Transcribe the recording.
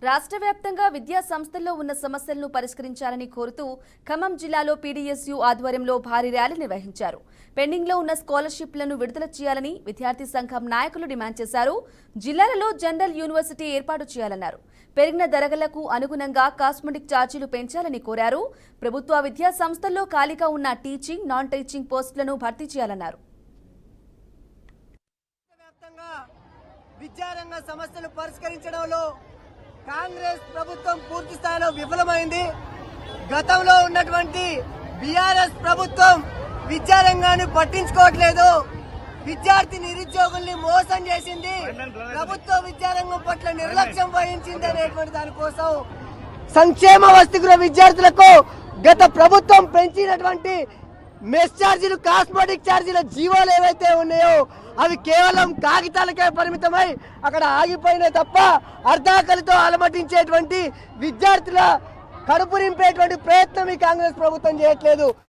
రాష్ట్ర వ్యాప్తంగా విద్యా సంస్థల్లో ఉన్న సమస్యలను పరిష్కరించాలని కోరుతూ ఖమ్మం జిల్లాలో పీడీఎస్యూ ఆధ్వర్యంలో భారీ ర్యాలీ నిర్వహించారు. పెండింగ్ లో ఉన్న స్కాలర్షిప్లను విడుదల చేయాలని విద్యార్థి సంఘం నాయకులు డిమాండ్ చేశారు. జిల్లాలలో జనరల్ యూనివర్సిటీ ఏర్పాటు చేయాలన్నారు. పెరిగిన ధరలకు అనుగుణంగా కాస్మెటిక్ ఛార్జీలు పెంచాలని కోరారు. ప్రభుత్వ విద్యా సంస్థల్లో ఖాళీగా ఉన్న టీచింగ్, నాన్ టీచింగ్ పోస్టులను భర్తీ చేయాలన్నారు. విద్యారంగ సమస్యలు పరిష్కరించడంలో కాంగ్రెస్ ప్రభుత్వం పూర్తి స్థాయిలో విఫలమైంది. గతంలో ఉన్నటువంటి బీఆర్ఎస్ ప్రభుత్వం విద్యారంగాన్ని పట్టించుకోవట్లేదు. విద్యార్థి నిరుద్యోగుల్ని మోసం చేసింది. ప్రభుత్వ విద్యారంగం పట్ల నిర్లక్ష్యం వహించింది అనేటువంటి దానికోసం సంక్షేమ వసతి గృహ విద్యార్థులకు గత ప్రభుత్వం పెంచినటువంటి మెస్ ఛార్జీలు, కాస్మెటిక్ ఛార్జీల జీవోలు ఏవైతే ఉన్నాయో అవి కేవలం కాగితాలకే పరిమితమై అక్కడ ఆగిపోయినా తప్ప అర్ధాకలితో అలమటించేటువంటి విద్యార్థుల కడుపు నింపేటువంటి ప్రయత్నం ఈ కాంగ్రెస్ ప్రభుత్వం చేయట్లేదు.